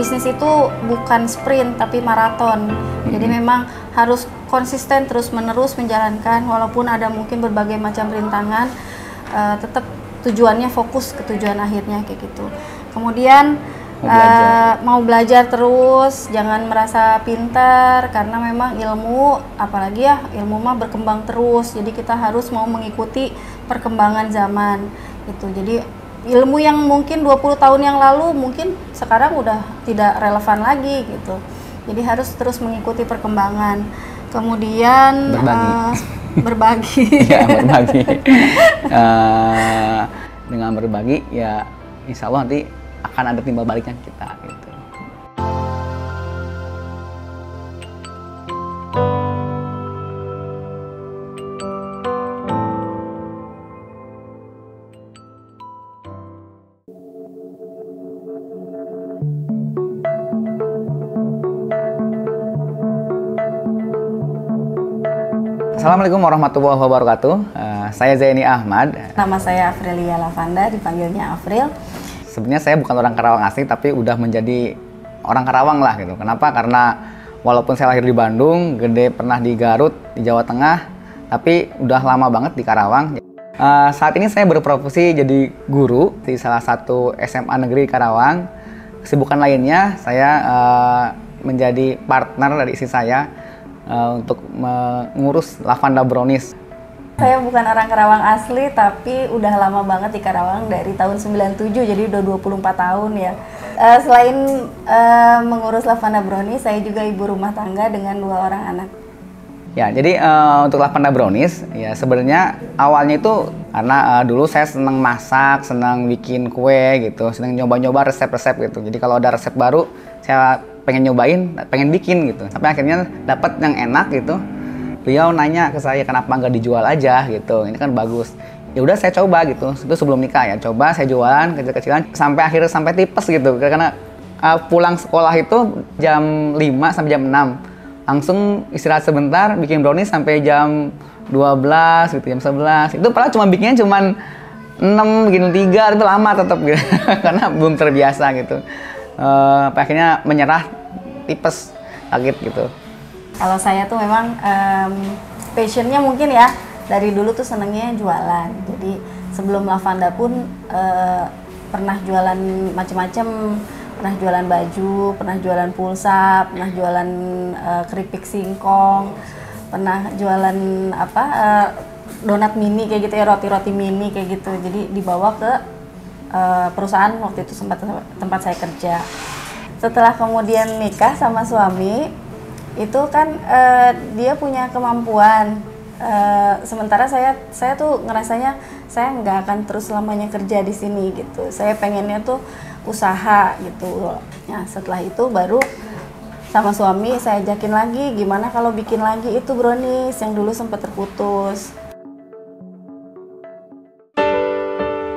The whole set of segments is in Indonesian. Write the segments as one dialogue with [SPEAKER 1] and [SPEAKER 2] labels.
[SPEAKER 1] bisnis itu bukan sprint tapi maraton. Jadi memang harus konsisten terus-menerus menjalankan walaupun ada mungkin berbagai macam rintangan, tetap tujuannya fokus ke tujuan akhirnya kayak gitu. Kemudian mau belajar terus, jangan merasa pintar karena memang ilmu, apalagi ya ilmu mah berkembang terus. Jadi kita harus mau mengikuti perkembangan zaman gitu. Jadi ilmu yang mungkin 20 tahun yang lalu mungkin sekarang udah tidak relevan lagi gitu. Jadi harus terus mengikuti perkembangan. Kemudian berbagi.
[SPEAKER 2] Ya, berbagi. Dengan berbagi ya insya Allah nanti akan ada timbal baliknya kita gitu. Assalamualaikum warahmatullahi wabarakatuh. Saya Zaini Ahmad.
[SPEAKER 1] Nama saya Afrilia Lavanda, dipanggilnya Afril.
[SPEAKER 2] Sebenarnya saya bukan orang Karawang asli, tapi udah menjadi orang Karawang lah gitu. Kenapa? Karena walaupun saya lahir di Bandung, gede pernah di Garut, di Jawa Tengah, tapi udah lama banget di Karawang. Saat ini saya berprofesi jadi guru di salah satu SMA negeri Karawang. Kesibukan lainnya, saya menjadi partner dari istri saya untuk mengurus Lavanda Brownies.
[SPEAKER 1] Saya bukan orang Karawang asli, tapi udah lama banget di Karawang dari tahun 97, jadi udah 24 tahun ya. Selain mengurus Lavanda Brownies, saya juga ibu rumah tangga dengan 2 orang anak.
[SPEAKER 2] Ya, jadi untuk Lavanda Brownies, ya sebenarnya awalnya itu karena dulu saya senang masak, senang bikin kue gitu, senang nyoba-nyoba resep-resep gitu. Jadi kalau ada resep baru, saya pengen nyobain, pengen bikin gitu. Sampai akhirnya dapat yang enak gitu. Beliau nanya ke saya kenapa nggak dijual aja gitu. Ini kan bagus. Ya udah saya coba gitu. Itu sebelum nikah ya. Coba saya jualan kecil-kecilan sampai akhirnya sampai tipes gitu. Karena pulang sekolah itu jam 5 sampai jam 6. Langsung istirahat sebentar, bikin brownies sampai jam 12 gitu, jam 11. Itu padahal cuma bikinnya cuma 6, bikin 3, itu lama tetap gitu. Karena belum terbiasa gitu. Akhirnya menyerah, tipes, kaget gitu.
[SPEAKER 1] Kalau saya tuh memang passionnya mungkin ya dari dulu tuh senengnya jualan. Jadi sebelum Lavanda pun pernah jualan macam-macam, pernah jualan baju, pernah jualan pulsa, pernah jualan keripik singkong, pernah jualan donat mini kayak gitu ya, roti-roti mini kayak gitu. Jadi dibawa ke perusahaan waktu itu tempat saya kerja. Setelah kemudian nikah sama suami, itu kan dia punya kemampuan. Sementara saya tuh ngerasanya saya nggak akan terus selamanya kerja di sini gitu. Saya pengennya tuh usaha gitu. Nah setelah itu baru sama suami saya ajakin lagi, gimana kalau bikin lagi itu brownies yang dulu sempat terputus.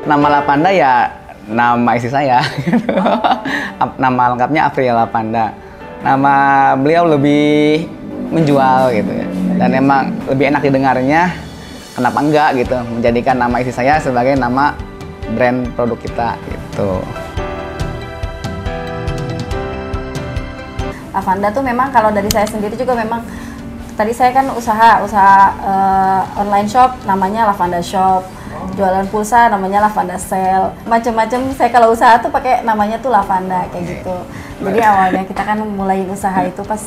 [SPEAKER 2] Nama Lavanda ya nama istri saya. Nama lengkapnya Afrilia Lavanda. Nama beliau lebih menjual gitu ya. Dan emang lebih enak didengarnya, kenapa enggak gitu. Menjadikan nama istri saya sebagai nama brand produk kita gitu.
[SPEAKER 1] Lavanda tuh memang kalau dari saya sendiri juga memang tadi saya kan usaha online shop namanya Lavanda Shop. Jualan pulsa namanya Lavanda Sale, macam-macam. Saya kalau usaha tuh pakai namanya tuh Lavanda kayak gitu. Jadi awalnya kita kan mulai usaha itu pas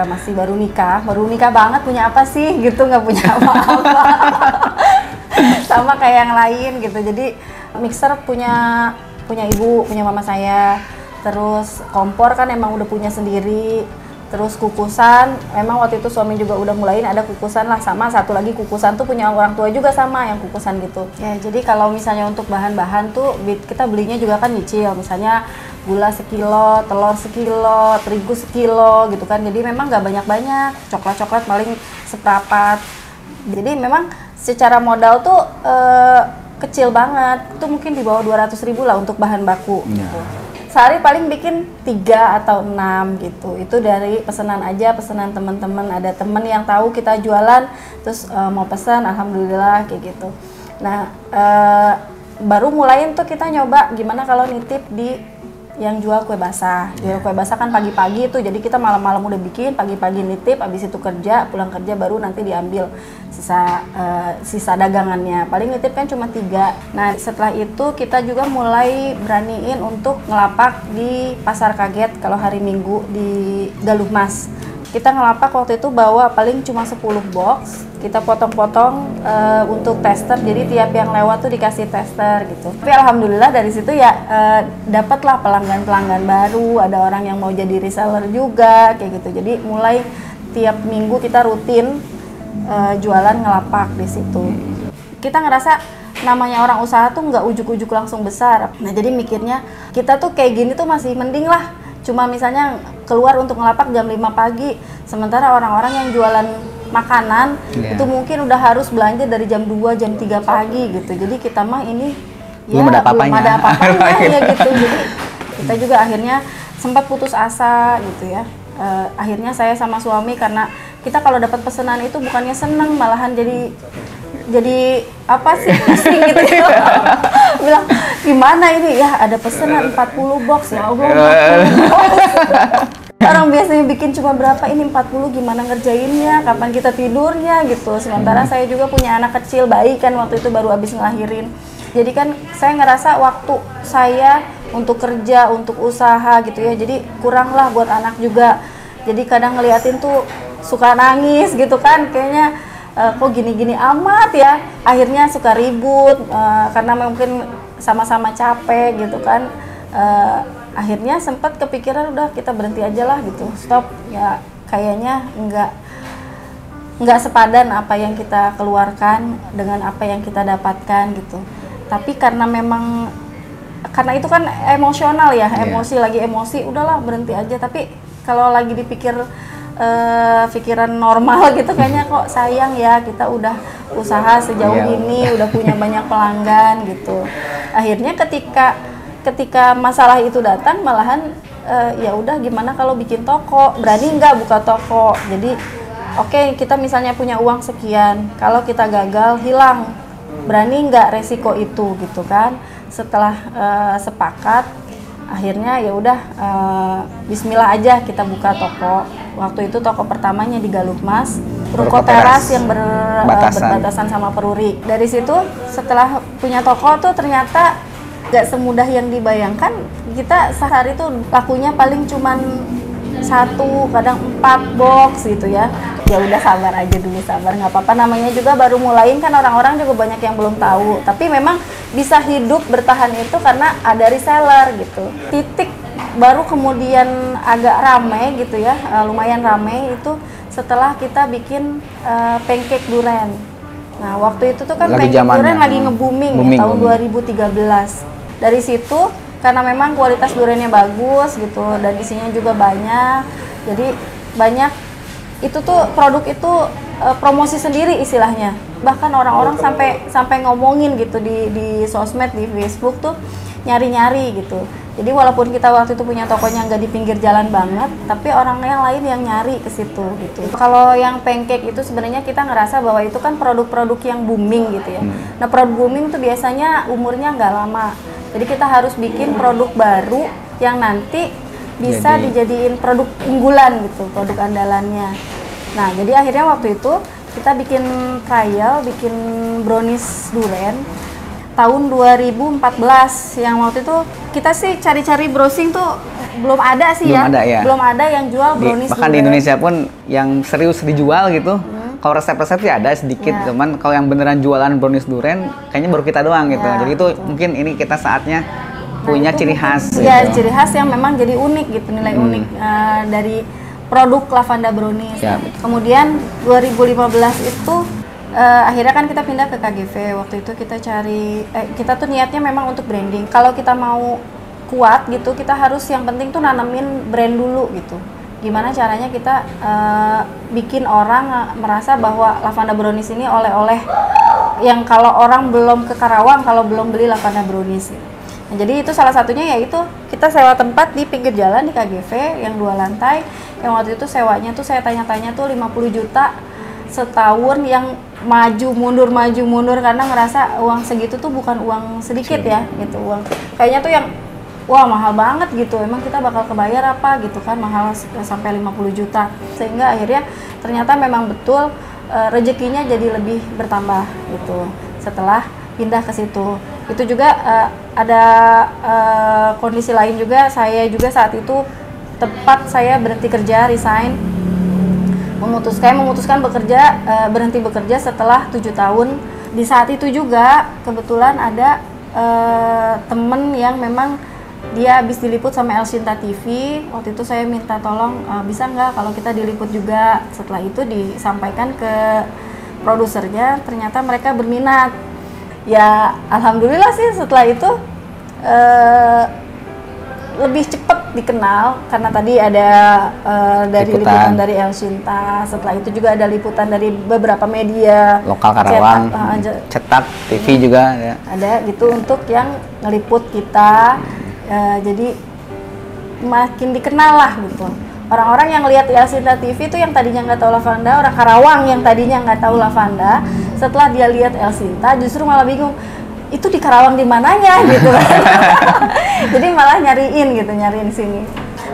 [SPEAKER 1] masih baru nikah banget, punya apa sih gitu, nggak punya apa-apa. Sama kayak yang lain gitu. Jadi mixer punya ibu, punya mama saya. Terus kompor kan emang udah punya sendiri. Terus kukusan, memang waktu itu suami juga udah mulain ada kukusan lah, sama satu lagi kukusan tuh punya orang tua juga sama yang kukusan gitu. Ya jadi kalau misalnya untuk bahan-bahan tuh kita belinya juga kan nyicil, misalnya gula sekilo, telur sekilo, terigu sekilo gitu kan. Jadi memang nggak banyak-banyak, coklat paling seprapat. Jadi memang secara modal tuh kecil banget, itu mungkin di bawah 200.000 lah untuk bahan baku. Gitu. Sehari paling bikin 3 atau 6 gitu. Itu dari pesanan aja, pesanan teman-teman. Ada temen yang tahu kita jualan, terus mau pesan, alhamdulillah kayak gitu. Nah, baru mulain tuh kita nyoba gimana kalau nitip di yang jual kue basah. Jual kue basah kan pagi-pagi tuh, jadi kita malam-malam udah bikin, pagi-pagi nitip, habis itu kerja, pulang kerja baru nanti diambil sisa dagangannya. Paling nitip kan cuma 3. Nah setelah itu kita juga mulai beraniin untuk ngelapak di Pasar Kaget kalau hari Minggu di Galuh Mas. Kita ngelapak waktu itu bawa paling cuma 10 box, kita potong-potong untuk tester, jadi tiap yang lewat tuh dikasih tester gitu. Tapi alhamdulillah dari situ ya dapatlah pelanggan-pelanggan baru, ada orang yang mau jadi reseller juga kayak gitu. Jadi mulai tiap minggu kita rutin jualan ngelapak di situ. Kita ngerasa namanya orang usaha tuh nggak ujuk-ujuk langsung besar. Nah jadi mikirnya kita tuh kayak gini tuh masih mending lah. Cuma misalnya keluar untuk ngelapak jam 5 pagi, sementara orang-orang yang jualan makanan itu mungkin udah harus belanja dari jam 2, jam 3 pagi gitu. Jadi kita mah ini
[SPEAKER 2] belum ada apa-apanya
[SPEAKER 1] ya gitu. Jadi kita juga akhirnya sempat putus asa gitu ya. Akhirnya saya sama suami, karena kita kalau dapat pesanan itu bukannya seneng, malahan jadi apa sih, pusing gitu ya. Bilang gimana ini ya, ada pesanan 40 box ya Allah, 40 box. Orang biasanya bikin cuma berapa, ini 40, gimana ngerjainnya, kapan kita tidurnya gitu. Sementara saya juga punya anak kecil, bayi kan waktu itu baru habis ngelahirin. Jadi kan saya ngerasa waktu saya untuk kerja, untuk usaha gitu ya, jadi kurang lah buat anak juga. Jadi kadang ngeliatin tuh suka nangis gitu kan, kayaknya kok gini-gini amat ya. Akhirnya suka ribut karena mungkin sama-sama capek gitu kan. Akhirnya sempat kepikiran udah kita berhenti aja lah gitu, stop ya, kayaknya nggak sepadan apa yang kita keluarkan dengan apa yang kita dapatkan gitu. Tapi karena itu kan emosional ya, emosi lagi emosi, udahlah berhenti aja. Tapi kalau lagi dipikir pikiran normal gitu, kayaknya kok sayang ya, kita udah usaha sejauh ini, udah punya banyak pelanggan gitu. Akhirnya ketika masalah itu datang, malahan ya udah gimana kalau bikin toko, berani nggak buka toko. Jadi oke, kita misalnya punya uang sekian, kalau kita gagal hilang, berani nggak resiko itu gitu kan. Setelah sepakat, akhirnya ya udah Bismillah aja kita buka toko. Waktu itu toko pertamanya di Galuh Mas, ruko teras yang berbatasan sama Peruri. Dari situ setelah punya toko tuh ternyata gak semudah yang dibayangkan. Kita sehari tuh lakunya paling cuman 1, kadang 4 box gitu ya. Ya udah sabar aja dulu, sabar, nggak apa-apa, namanya juga baru mulain kan, orang-orang juga banyak yang belum tahu. Tapi memang bisa hidup bertahan itu karena ada reseller gitu. Titik baru kemudian agak ramai gitu ya, lumayan ramai itu setelah kita bikin pancake durian. Nah waktu itu tuh kan pancake durian lagi nge-booming ya, tahun 2013. Dari situ karena memang kualitas duriannya bagus gitu dan isinya juga banyak, jadi banyak itu tuh produk itu promosi sendiri istilahnya. Bahkan orang-orang sampai ngomongin gitu di sosmed, di Facebook tuh nyari-nyari gitu. Jadi walaupun kita waktu itu punya tokonya nggak di pinggir jalan banget, tapi orang yang lain yang nyari ke situ gitu. Kalau yang pancake itu sebenarnya kita ngerasa bahwa itu kan produk-produk yang booming gitu ya. Nah produk booming tuh biasanya umurnya nggak lama. Jadi kita harus bikin produk baru yang nanti bisa dijadiin produk unggulan gitu, produk andalannya. Nah jadi akhirnya waktu itu kita bikin trial, bikin brownies durian tahun 2014. Yang waktu itu kita sih cari-cari browsing tuh belum ada sih, belum ada yang jual brownies
[SPEAKER 2] bahkan durian. Di Indonesia pun yang serius dijual gitu. Kalau resep-resep sih ada sedikit, cuman kalau yang beneran jualan brownies durian kayaknya baru kita doang gitu. Jadi itu mungkin ini kita saatnya punya ciri khas.
[SPEAKER 1] Ya gitu. Ciri khas yang memang jadi unik gitu, nilai unik dari produk Lavanda Brownies. Kemudian 2015 itu akhirnya kan kita pindah ke KGV. Waktu itu kita kita tuh niatnya memang untuk branding. Kalau kita mau kuat gitu, kita harus yang penting tuh nanamin brand dulu gitu. Gimana caranya kita bikin orang merasa bahwa Lavanda Brownies ini oleh-oleh yang kalau orang belum ke Karawang, kalau belum beli Lavanda Brownies. Nah, jadi itu salah satunya yaitu kita sewa tempat di pinggir jalan di KGV yang 2 lantai. Yang waktu itu sewanya tuh saya tanya-tanya tuh 50 juta setahun, yang maju mundur karena ngerasa uang segitu tuh bukan uang sedikit ya gitu, uang kayaknya tuh yang wah mahal banget gitu, emang kita bakal kebayar apa gitu kan, mahal sampai 50 juta. Sehingga akhirnya ternyata memang betul rezekinya jadi lebih bertambah gitu setelah pindah ke situ. Itu juga ada kondisi lain juga, saya juga saat itu tepat saya berhenti kerja, resign, memutuskan bekerja, berhenti bekerja setelah 7 tahun. Di saat itu juga kebetulan ada temen yang memang dia habis diliput sama El Shinta TV. Waktu itu saya minta tolong, bisa nggak kalau kita diliput juga. Setelah itu disampaikan ke produsernya, ternyata mereka berminat. Ya alhamdulillah sih setelah itu lebih cepat dikenal karena tadi ada dari liputan dari El Shinta. Setelah itu juga ada liputan dari beberapa media
[SPEAKER 2] lokal Karawang, cetak TV juga ya.
[SPEAKER 1] Ada gitu untuk yang ngeliput kita. Jadi makin dikenal lah gitu. Orang-orang yang lihat El Shinta TV itu yang tadinya nggak tahu Lavanda, orang Karawang yang tadinya nggak tahu Lavanda, setelah dia lihat El Shinta justru malah bingung, itu di Karawang di mananya gitu. Jadi malah nyariin sini.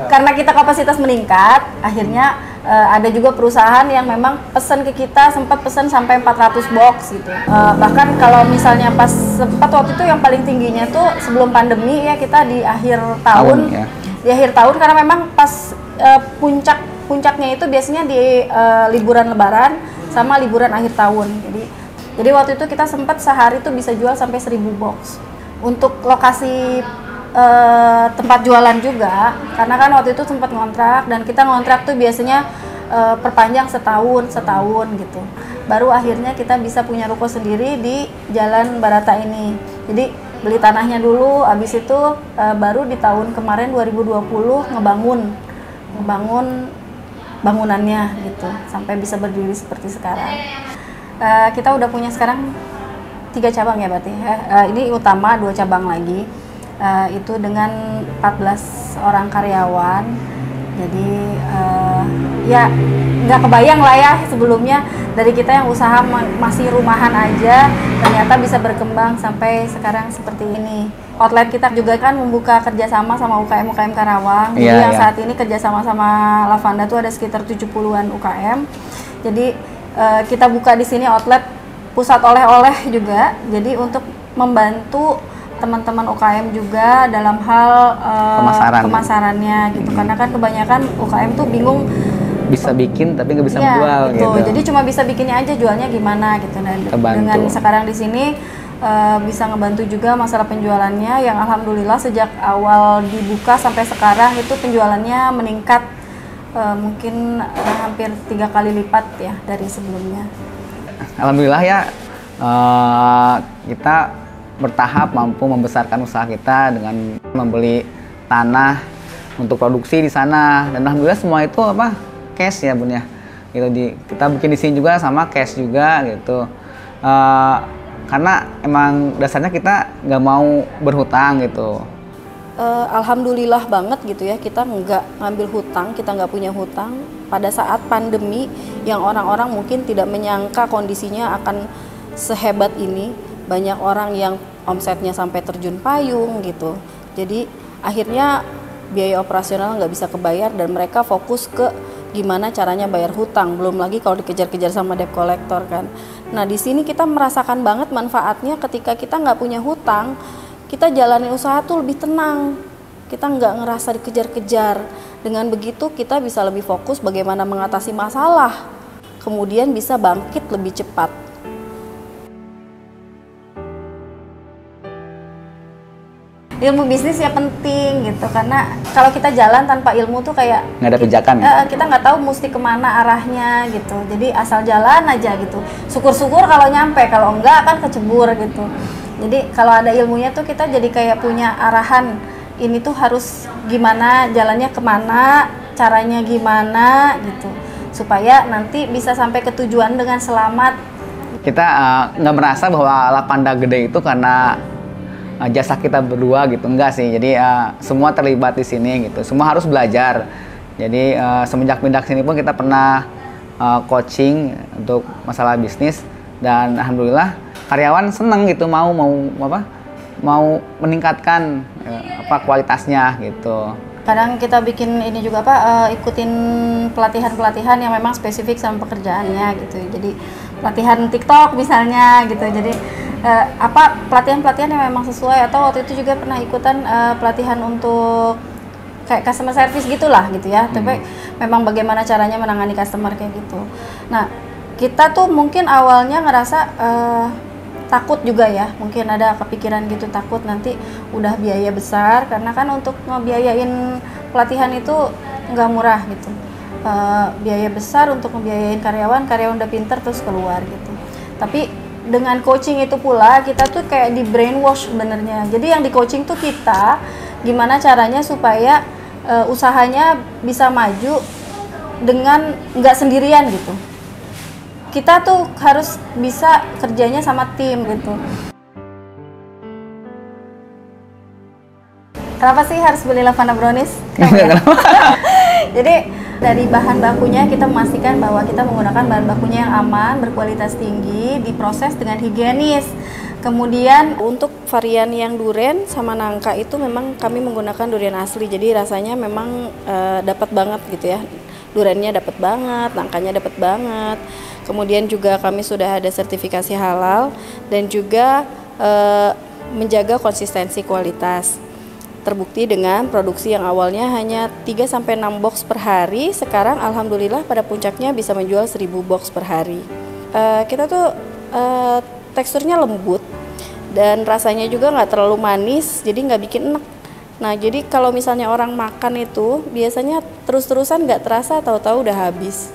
[SPEAKER 1] Karena kita kapasitas meningkat, akhirnya ada juga perusahaan yang memang pesan ke kita, sempat pesan sampai 400 box gitu. Bahkan kalau misalnya pas sempat waktu itu yang paling tingginya tuh sebelum pandemi ya, kita di akhir tahun ya. Di akhir tahun karena memang pas puncaknya itu biasanya di liburan Lebaran sama liburan akhir tahun. Jadi waktu itu kita sempat sehari itu bisa jual sampai 1000 box. Untuk lokasi tempat jualan juga, karena kan waktu itu sempat ngontrak, dan kita ngontrak tuh biasanya perpanjang setahun gitu. Baru akhirnya kita bisa punya ruko sendiri di Jalan Barata ini. Jadi beli tanahnya dulu, habis itu baru di tahun kemarin 2020 ngebangun bangunannya gitu, sampai bisa berdiri seperti sekarang. Kita udah punya sekarang 3 cabang ya berarti. Ini utama, 2 cabang lagi. Itu dengan 14 orang karyawan. Jadi ya nggak kebayang lah ya sebelumnya dari kita yang usaha masih rumahan aja, ternyata bisa berkembang sampai sekarang seperti ini. Outlet kita juga kan membuka kerjasama sama UKM Karawang. Jadi yang saat ini kerjasama sama Lavanda tuh ada sekitar 70-an UKM. Jadi kita buka di sini outlet pusat oleh-oleh juga. Jadi untuk membantu teman-teman UKM juga dalam hal pemasarannya gitu. Karena kan kebanyakan UKM tuh bingung, bisa bikin tapi nggak bisa jual gitu. Jadi cuma bisa bikinnya aja, jualnya gimana gitu. Dan dengan sekarang di sini bisa ngebantu juga masalah penjualannya, yang alhamdulillah sejak awal dibuka sampai sekarang itu penjualannya meningkat mungkin hampir 3 kali lipat ya dari sebelumnya. Alhamdulillah ya,
[SPEAKER 2] kita bertahap mampu membesarkan usaha kita dengan membeli tanah untuk produksi di sana, dan alhamdulillah semua itu cash ya Bun ya. Gitu, kita bikin di sini juga sama cash juga gitu. Karena emang dasarnya kita nggak mau berhutang gitu.
[SPEAKER 1] Alhamdulillah banget gitu ya, kita nggak ngambil hutang, kita nggak punya hutang pada saat pandemi yang orang-orang mungkin tidak menyangka kondisinya akan sehebat ini. Banyak orang yang omsetnya sampai terjun payung gitu. Jadi akhirnya biaya operasional nggak bisa kebayar dan mereka fokus ke gimana caranya bayar hutang. Belum lagi kalau dikejar-kejar sama debt collector kan. Nah di sini kita merasakan banget manfaatnya ketika kita nggak punya hutang, kita jalani usaha tuh lebih tenang. Kita nggak ngerasa dikejar-kejar. Dengan begitu kita bisa lebih fokus bagaimana mengatasi masalah. Kemudian bisa bangkit lebih cepat. Ilmu bisnis ya penting gitu, karena kalau kita jalan tanpa ilmu tuh kayak
[SPEAKER 2] nggak ada pijakan ya?
[SPEAKER 1] Kita nggak tahu mesti kemana arahnya gitu. Jadi asal jalan aja gitu, syukur-syukur kalau nyampe, kalau enggak kan kecebur gitu. Jadi kalau ada ilmunya tuh kita jadi kayak punya arahan, ini tuh harus gimana, jalannya kemana, caranya gimana gitu, supaya nanti bisa sampai ke tujuan dengan selamat.
[SPEAKER 2] Kita nggak merasa bahwa Lavanda gede itu karena jasa kita berdua gitu, enggak sih. Jadi semua terlibat di sini gitu, semua harus belajar. Jadi semenjak pindah ke sini pun kita pernah coaching untuk masalah bisnis, dan alhamdulillah karyawan seneng gitu, mau mau meningkatkan kualitasnya gitu.
[SPEAKER 1] Kadang kita bikin ini juga ikutin pelatihan-pelatihan yang memang spesifik sama pekerjaannya gitu. Jadi pelatihan TikTok misalnya gitu. Jadi pelatihan-pelatihan yang memang sesuai, atau waktu itu juga pernah ikutan pelatihan untuk kayak customer service gitulah gitu ya. Tapi memang bagaimana caranya menangani customer kayak gitu. Nah, kita tuh mungkin awalnya ngerasa takut juga ya, mungkin ada kepikiran gitu, takut nanti udah biaya besar, karena kan untuk ngebiayain pelatihan itu nggak murah gitu. Biaya besar untuk ngebiayain karyawan udah pinter terus keluar gitu. Tapi dengan coaching itu pula kita tuh kayak di brainwash sebenarnya. Jadi yang di coaching tuh kita gimana caranya supaya usahanya bisa maju dengan nggak sendirian gitu. Kita tuh harus bisa kerjanya sama tim gitu. Kenapa sih harus beli Lavanda Brownies? Jadi dari bahan bakunya kita memastikan bahwa kita menggunakan bahan bakunya yang aman, berkualitas tinggi, diproses dengan higienis. Kemudian untuk varian yang durian sama nangka itu memang kami menggunakan durian asli, jadi rasanya memang dapat banget gitu ya. Duriannya dapat banget, nangkanya dapat banget. Kemudian juga kami sudah ada sertifikasi halal dan juga menjaga konsistensi kualitas. Terbukti dengan produksi yang awalnya hanya 3-6 box per hari, sekarang alhamdulillah pada puncaknya bisa menjual 1000 box per hari. Kita tuh teksturnya lembut dan rasanya juga nggak terlalu manis, jadi nggak bikin enek. Nah, jadi kalau misalnya orang makan itu biasanya terus-terusan nggak terasa, tahu-tahu udah habis.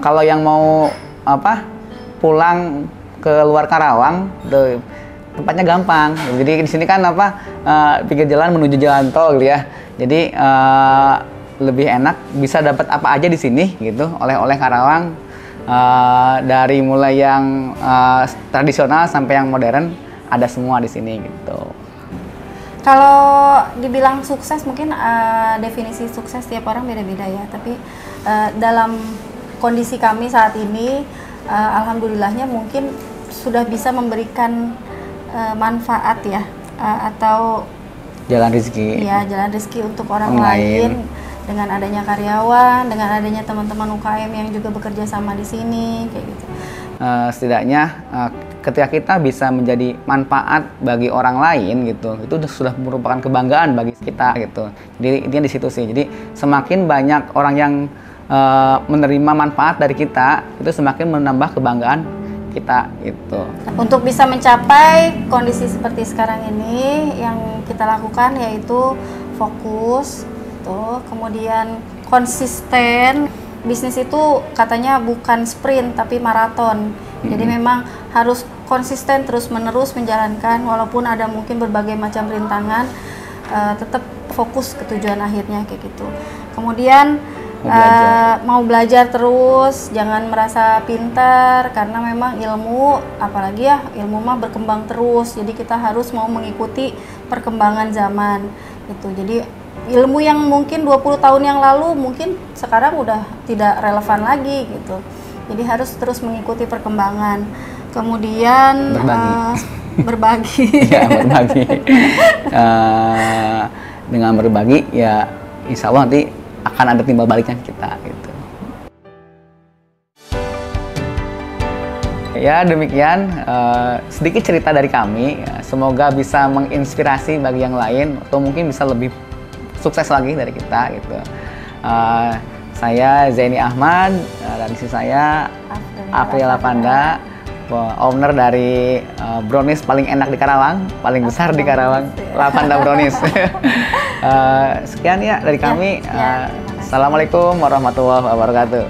[SPEAKER 2] Kalau yang mau pulang ke luar Karawang, tempatnya gampang. Jadi di sini kan pinggir jalan menuju jalan tol gitu ya. Jadi lebih enak, bisa dapat apa aja di sini gitu. Oleh-oleh Karawang, dari mulai yang tradisional sampai yang modern ada semua di sini gitu.
[SPEAKER 1] Kalau dibilang sukses, mungkin definisi sukses tiap orang beda-beda ya. Tapi dalam kondisi kami saat ini, alhamdulillahnya mungkin sudah bisa memberikan manfaat ya, atau
[SPEAKER 2] jalan rezeki.
[SPEAKER 1] Iya, jalan rezeki untuk orang lain dengan adanya karyawan, dengan adanya teman-teman UKM yang juga bekerja sama di sini kayak gitu.
[SPEAKER 2] Setidaknya ketika kita bisa menjadi manfaat bagi orang lain gitu, itu sudah merupakan kebanggaan bagi kita gitu. Jadi intinya di situ sih. Jadi semakin banyak orang yang menerima manfaat dari kita, itu semakin menambah kebanggaan kita gitu.
[SPEAKER 1] Untuk bisa mencapai kondisi seperti sekarang ini, yang kita lakukan yaitu fokus, kemudian konsisten. Bisnis itu katanya bukan sprint tapi maraton. Jadi memang harus konsisten terus-menerus menjalankan, walaupun ada mungkin berbagai macam rintangan, tetap fokus ke tujuan akhirnya kayak gitu. Kemudian mau belajar terus, jangan merasa pintar, karena memang ilmu, apalagi ya ilmu mah berkembang terus. Jadi kita harus mau mengikuti perkembangan zaman gitu. Jadi ilmu yang mungkin 20 tahun yang lalu mungkin sekarang udah tidak relevan lagi gitu. Jadi harus terus mengikuti perkembangan. Kemudian berbagi.
[SPEAKER 2] Ya, berbagi. Dengan berbagi ya insya Allah nanti akan ada timbal baliknya kita gitu. Ya demikian sedikit cerita dari kami. Semoga bisa menginspirasi bagi yang lain, atau mungkin bisa lebih sukses lagi dari kita gitu. Saya Zaini Ahmad, dari sisi saya April Lavanda, owner dari brownies paling enak di Karawang, paling besar di Karawang, Lavanda Brownies. Sekian ya dari kami. Assalamualaikum warahmatullahi wabarakatuh.